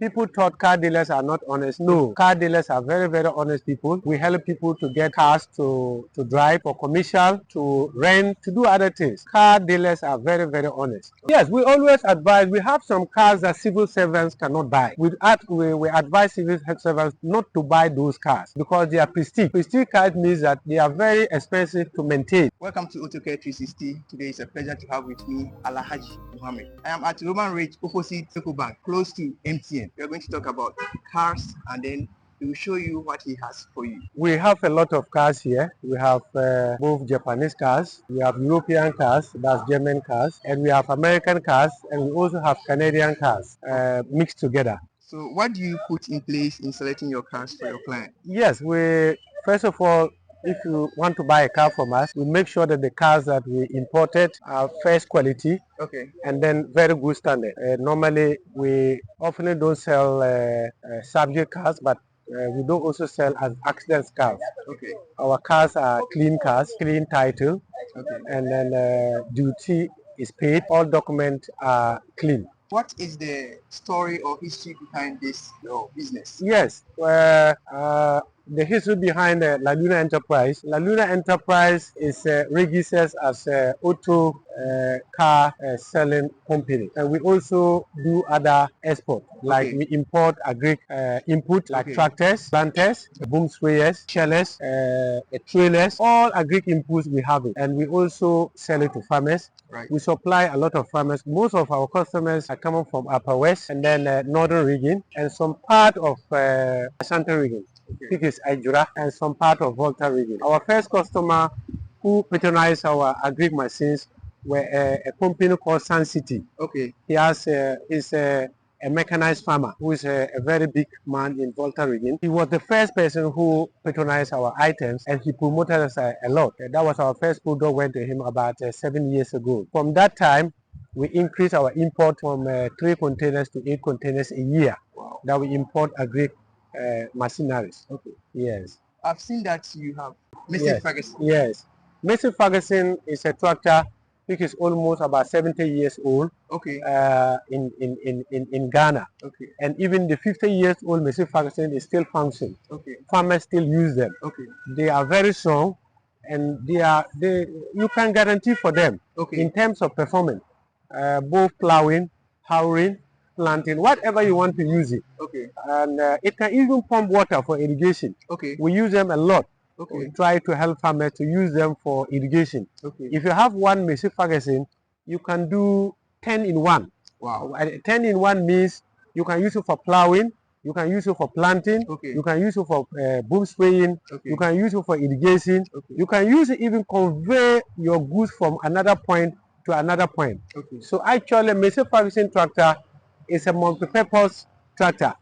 People thought car dealers are not honest. No, car dealers are very, very honest people. We help people to get cars to drive for commercial, to rent, to do other things. Car dealers are very, very honest. Yes, we always advise, we have some cars that civil servants cannot buy. We advise civil servants not to buy those cars because they are prestige. Prestige cars means that they are very expensive to maintain. Welcome to Autocare 360. Today is a pleasure to have with me Alhaji Mohammed. I am at Roman Ridge opposite Bank, close to MTN. We are going to talk about cars and then he will show you what he has for you. We have a lot of cars here. We have both Japanese cars, we have European cars, that's German cars, and we have American cars, and we also have Canadian cars mixed together. So what do you put in place in selecting your cars for your client? Yes, first of all, if you want to buy a car from us, we make sure that the cars that we imported are first quality, okay, and then very good standard. Normally, we often don't sell subject cars, but we don't also sell as accident cars. Okay. Our cars are clean cars, clean title, okay, and then duty is paid. All documents are clean. What is the story or history behind this business? Yes, the history behind La Luna Enterprise. La Luna Enterprise is registered as an auto car selling company, and we also do other export, like we import agri input like tractors, planters, boom sprayers, shellers, trailers, all agri inputs we have it, and we also sell it to farmers. Right. We supply a lot of farmers. Most of our customers are coming from Upper West and then Northern region and some part of Central region, which is Ajura, and some part of Volta region. Our first customer who patronized our agri machines were a company called Sun City. Okay. He is a mechanized farmer who is a very big man in Volta region. He was the first person who patronized our items and he promoted us a lot. That was our first product went to him about 7 years ago. From that time, we increased our import from 3 containers to 8 containers a year. Wow. That we import agri machineries. Okay. Yes. I've seen that you have Mr. Ferguson. Yes. Mr. Ferguson is a tractor which is almost about 70 years old. Okay. In Ghana. Okay. And even the 50 years old Mr. Ferguson is still functioning. Okay. Farmers still use them. Okay. They are very strong, and you can guarantee for them in terms of performance, both plowing, harrowing, planting, whatever you want to use it. Okay. And it can even pump water for irrigation. Okay. We use them a lot. Okay. We try to help farmers to use them for irrigation. Okay. If you have one Mr. Ferguson, you can do 10 in 1. Wow. 10 in 1 means you can use it for plowing, you can use it for planting, you can use it for boom spraying, you can use it for irrigation, you can use it even convey your goods from another point to another point. So actually, Mr. Ferguson tractor is a multi-purpose tractor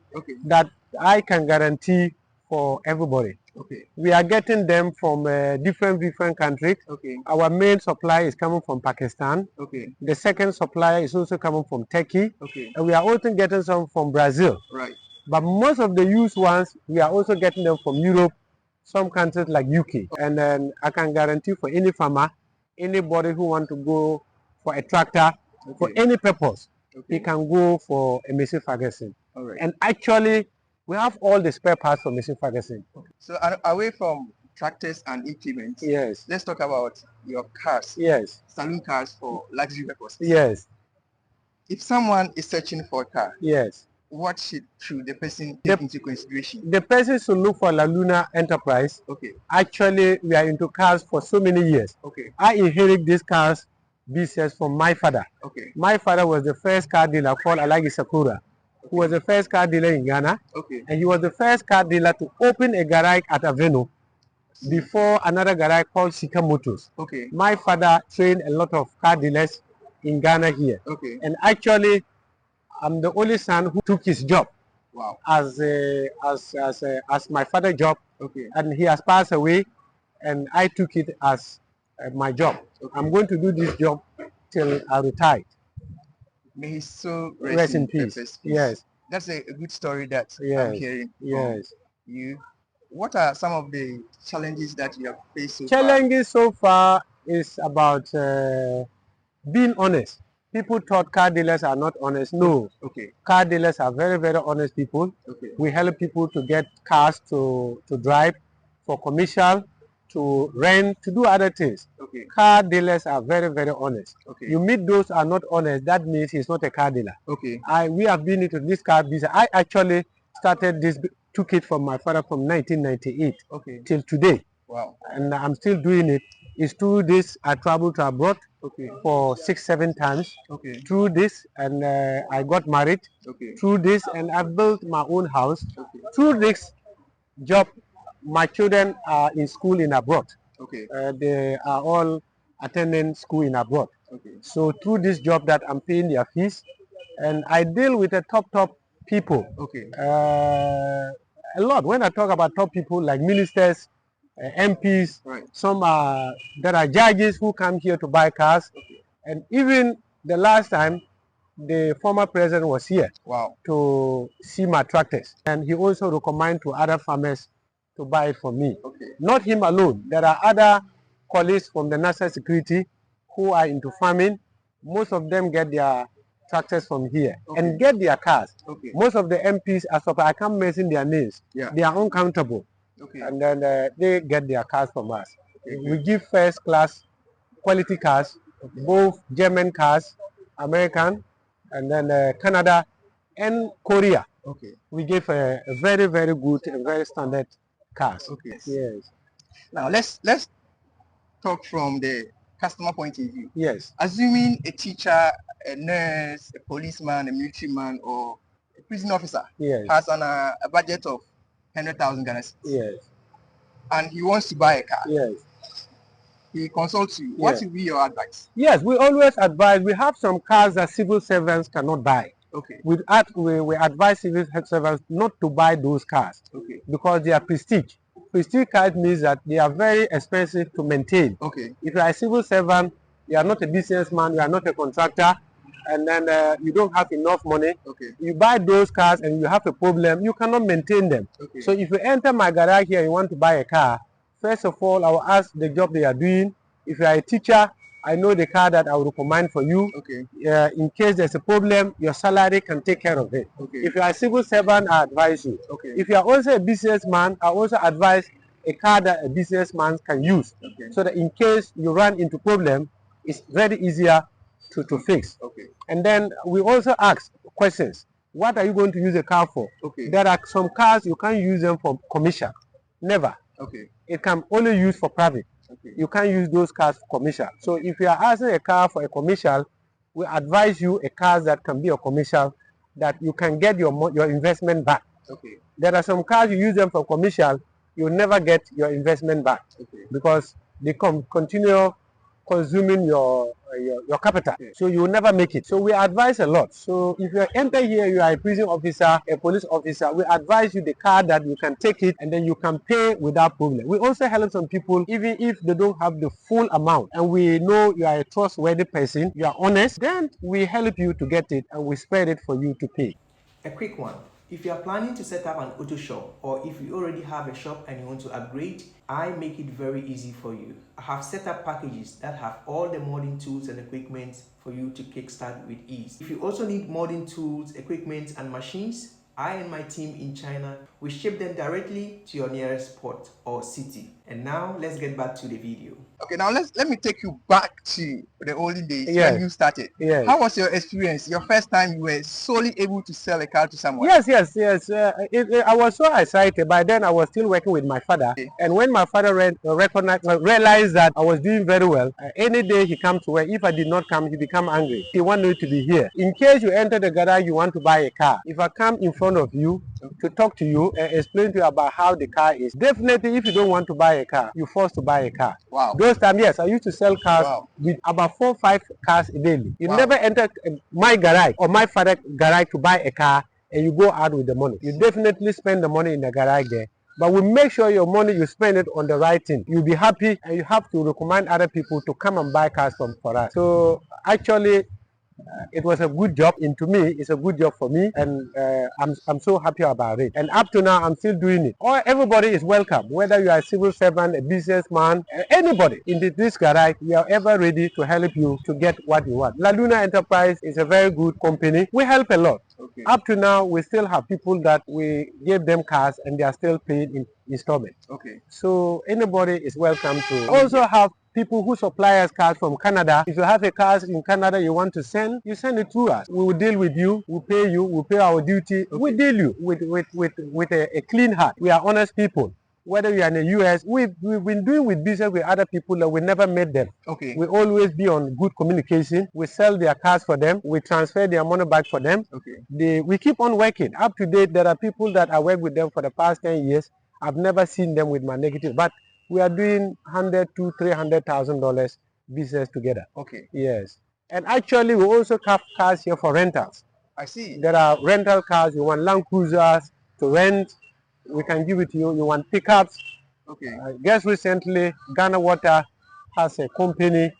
that I can guarantee for everybody. We are getting them from different countries. Our main supply is coming from Pakistan. The second supplier is also coming from Turkey. And we are also getting some from Brazil. Right. But most of the used ones, we are also getting them from Europe, some countries like UK. And then I can guarantee for any farmer, anybody who want to go for a tractor for any purpose, he can go for a Mr. Ferguson. And actually, we have all the spare parts for Mr. Ferguson. So away from tractors and implements, let's talk about your cars. Saloon cars for luxury purposes. If someone is searching for a car, what should the person take into consideration? The person should look for La Luna Enterprise. Actually, we are into cars for so many years. I inherited these cars business from my father. My father was the first car dealer called Alhaji Sakura, who was the first car dealer in Ghana, and he was the first car dealer to open a garage at Aveno before another garage called Sika Motors. My father trained a lot of car dealers in Ghana here, and actually, I'm the only son who took his job as my father's job, and he has passed away, and I took it as my job. I'm going to do this job till I retire. May his soul rest in peace. Yes. That's a good story that I'm hearing. You. What are some of the challenges that you have faced so far? Challenges so far is about being honest. People thought car dealers are not honest. No. Okay. Car dealers are very, very honest people. Okay. We help people to get cars to drive, for commercial, to rent, to do other things. Okay. Car dealers are very, very honest. Okay. You meet those are not honest, that means he's not a car dealer. Okay. We have been into this car business. I actually started this, took it from my father from 1998 till today. Wow. And I'm still doing it. It's through this I traveled to abroad for 6-7 times. Through this, and I got married. Through this, and I built my own house. Through this job, my children are in school in abroad. They are all attending school in abroad. So through this job that I'm paying their fees, and I deal with the top people. A lot. When I talk about top people like ministers, MPs, some there are judges who come here to buy cars, and even the last time the former president was here to see my tractors, and he also recommended to other farmers to buy it from me. Not him alone. There are other colleagues from the national security who are into farming. Most of them get their tractors from here and get their cars. Most of the MPs are I can't mention their names. They are uncountable. And then they get their cars from us. We give first class quality cars, both German cars, American, and then Canada and Korea. We give a very, very good and very standard cars. Yes. Now let's talk from the customer point of view. Yes. Assuming a teacher, a nurse, a policeman, a military man, or a prison officer has a budget of 100,000 Ghana cedis. Yes. And he wants to buy a car. Yes. He consults you. What will be your advice? Yes, we always advise. We have some cars that civil servants cannot buy. We advise civil servants not to buy those cars because they are prestige. Prestige cars means that they are very expensive to maintain. If you are a civil servant, you are not a businessman, you are not a contractor, and then you don't have enough money. You buy those cars and you have a problem, you cannot maintain them. So if you enter my garage here, you want to buy a car, first of all, I will ask the job they are doing. If you are a teacher, I know the car that I will recommend for you. In case there's a problem, your salary can take care of it. If you are a civil servant, I advise you. If you are also a businessman, I also advise a car that a businessman can use. So that in case you run into problem, it's very easier to fix. And then we also ask questions. What are you going to use a car for? There are some cars you can't use them for commercial. Never. It can only use for private. You can't use those cars for commercial. So if you are asking a car for a commercial, we advise you a car that can be a commercial, that you can get your investment back. There are some cars you use them for commercial, you'll never get your investment back because they continue consuming your capital. So you will never make it. So we advise a lot. So if you enter here, you are a prison officer, a police officer, we advise you the car that you can take it and then you can pay without problem. We also help some people, even if they don't have the full amount and we know you are a trustworthy person, you are honest, then we help you to get it and we spread it for you to pay. A quick one. If you are planning to set up an auto shop or if you already have a shop and you want to upgrade, I make it very easy for you. I have set up packages that have all the modern tools and equipment for you to kickstart with ease. If you also need modern tools, equipment and machines, I and my team in China, we ship them directly to your nearest port or city. And now let's get back to the video. Okay, now let me take you back to the olden days when you started. How was your experience? Your first time you were solely able to sell a car to someone? Yes. I was so excited. By then I was still working with my father. And when my father realized that I was doing very well, any day he comes to work, if I did not come, he become angry. He wanted to be here. In case you enter the garage, you want to buy a car. If I come in front of you to talk to you and explain to you about how the car is, definitely if you don't want to buy a car, you're forced to buy a car. Those times, yes, I used to sell cars with about 4 or 5 cars daily. You never enter my garage or my father's garage to buy a car and you go out with the money. You definitely spend the money in the garage there. But we make sure your money, you spend it on the right thing. You'll be happy and you have to recommend other people to come and buy cars for us. So actually, It was a good job, and to me, it's a good job for me, and I'm so happy about it. And up to now, I'm still doing it. Everybody is welcome, whether you are a civil servant, a businessman, anybody in this garage. We are ever ready to help you to get what you want. La Luna Enterprise is a very good company. We help a lot. Okay. Up to now, we still have people that we gave them cars and they are still paying in installment. Okay. So anybody is welcome to. Also have people who supply us cars from Canada. If you have a car in Canada you want to send, you send it through us. We will deal with you, we pay you, we pay our duty. Okay. We deal you with a clean heart. We are honest people. Whether you are in the US, we've been doing with business with other people that we never met them. Okay. We always be on good communication. We sell their cars for them. We transfer their money back for them. Okay. We keep on working. Up to date, there are people that I worked with them for the past 10 years. I've never seen them with my negative, but we are doing $100,000 to $300,000 business together. Okay. Yes. And actually, we also have cars here for rentals. I see. There are rental cars. You want Land Cruisers to rent, we can give it to you. You want pickups. Okay. Just recently, Ghana Water has a company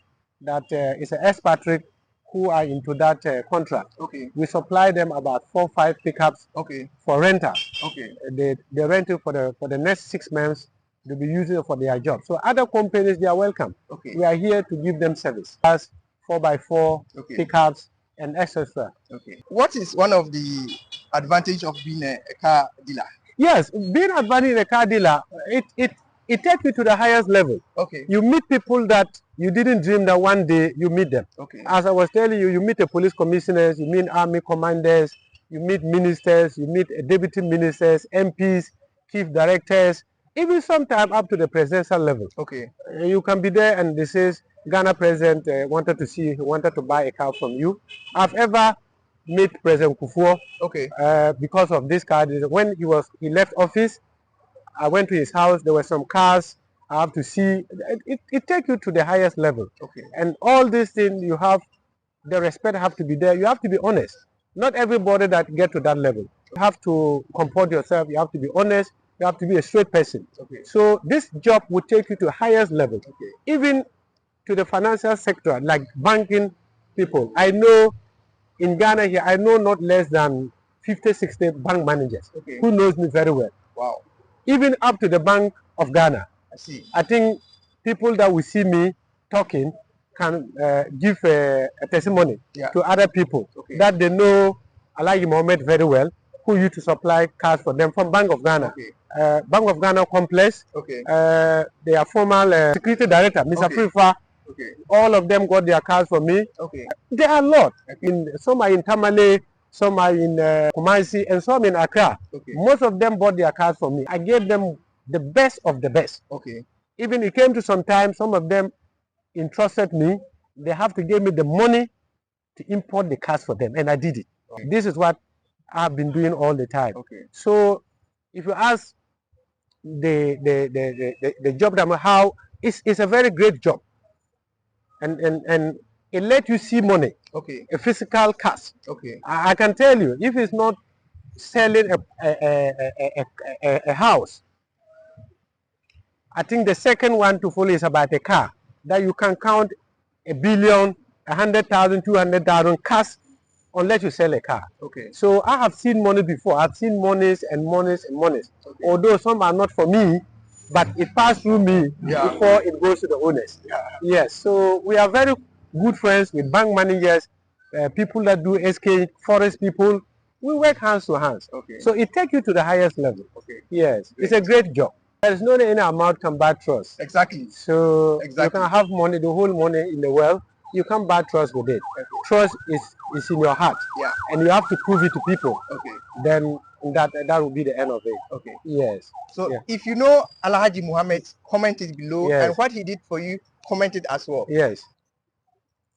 that is an expatriate who are into that contract. Okay. We supply them about 4 or 5 pickups. Okay. For rental. Okay. They rent it for the next 6 months. They'll be using it for their job. So other companies, they are welcome. Okay. We are here to give them service. As 4x4 pickups and etc. Okay. What is one of the advantage of being a car dealer? Yes, being advantage in a car dealer, it takes you to the highest level. Okay. You meet people that you didn't dream that one day you meet them. Okay. As I was telling you, you meet the police commissioners, you meet army commanders, you meet ministers, you meet deputy ministers, MPs, chief directors, even sometimes up to the presidential level. Okay. You can be there and this is Ghana president wanted to see, wanted to buy a car from you. I've ever met President Kufuor. Okay. Because of this car. When he left office, I went to his house. There were some cars I have to see. It takes you to the highest level. Okay. And all these things, you have the respect have to be there. You have to be honest. Not everybody that get to that level. You have to comport yourself. You have to be honest. You have to be a straight person. Okay. So this job will take you to the highest level. Okay. Even to the financial sector, like banking people. I know in Ghana here, I know not less than 50, 60 bank managers who knows me very well. Wow. Even up to the Bank of Ghana. I see. I think people that will see me talking can give a testimony to other people that they know Alhaji Mohammed very well, who used to supply cars for them from Bank of Ghana. Okay. Bank of Ghana Complex, their former security director, Mr. Frifa, all of them got their cars from me. Okay. There are a lot. Some are in Tamale, some are in Kumasi, and some in Accra. Okay. Most of them bought their cars from me. I gave them the best of the best. Okay. Even it came to some time, some of them entrusted me. They have to give me the money to import the cars for them, and I did it. Okay. This is what I've been doing all the time. Okay. So if you ask the job that how it's a very great job. And it let you see money. Okay. A physical cash. Okay. I can tell you, if it's not selling a house, I think the second one to follow is about a car that you can count $1 billion, 100,000, 200,000 cash unless you sell a car. Okay. So I have seen money before. I've seen monies and monies and monies. Okay. Although some are not for me, but it passed through me before it goes to the owners. Yeah. Yes. So we are very good friends with bank managers, people that do SK, forest people. We work hands to hands. Okay. So it takes you to the highest level. Okay. Yes. Great. It's a great job. There is no any amount can buy trust. Exactly. So you can have money, the whole money in the world. You can't buy trust with it. Okay. Trust is in your heart. Yeah. And you have to prove it to people. Okay. Then that will be the end of it. Okay. Yes. So if you know Alhaji Mohammed, comment it below. Yes. And what he did for you, comment it as well. Yes.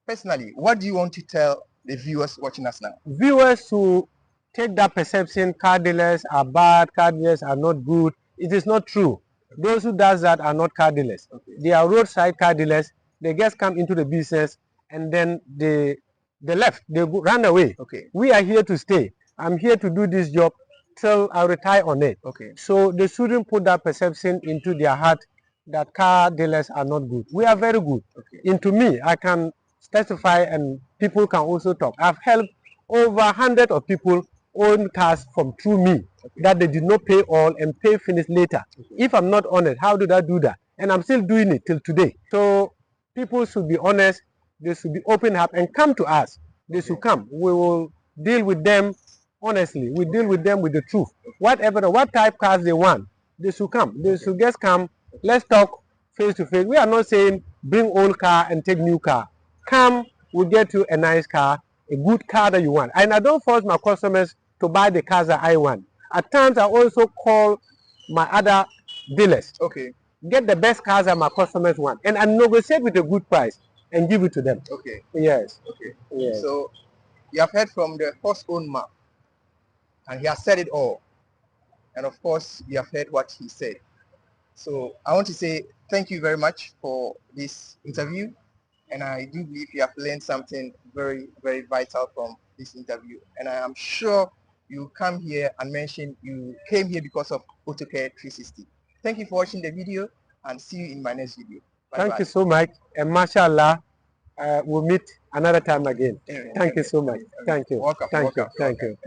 Personally, what do you want to tell the viewers watching us now? Viewers who take that perception, car dealers are bad, car dealers are not good. It is not true. Okay. Those who does that are not car dealers. Okay. They are roadside car dealers. They just come into the business and then they left. They run away. Okay. We are here to stay. I'm here to do this job till I retire on it. Okay. So they shouldn't put that perception into their heart that car dealers are not good. We are very good. Okay. And to me, I can testify and people can also talk. I've helped over 100 of people own cars from through me that they did not pay all and pay finish later. If I'm not honest, how did I do that? And I'm still doing it till today. So people should be honest, they should be open up and come to us. They should come. We will deal with them honestly. We deal with them with the truth. Whatever, what type cars they want, they should come. They should just come. Let's talk face to face. We are not saying bring old car and take new car. Come, we'll get you a nice car, a good car that you want. And I don't force my customers to buy the cars that I want. At times, I also call my other dealers. Okay. Get the best cars that my customers want. And I negotiate with a good price and give it to them. Okay. Yes. Okay. Yes. So, you have heard from the first owner, and he has said it all. And of course, you have heard what he said. So, I want to say thank you very much for this interview. And I do believe you have learned something very, very vital from this interview. And I am sure you come here and mention you came here because of Autocare 360. Thank you for watching the video and see you in my next video. Bye-bye. Thank you so much. And mashallah, we'll meet another time again. Thank you so much. Thank you. Welcome. Thank Welcome. you. Thank you.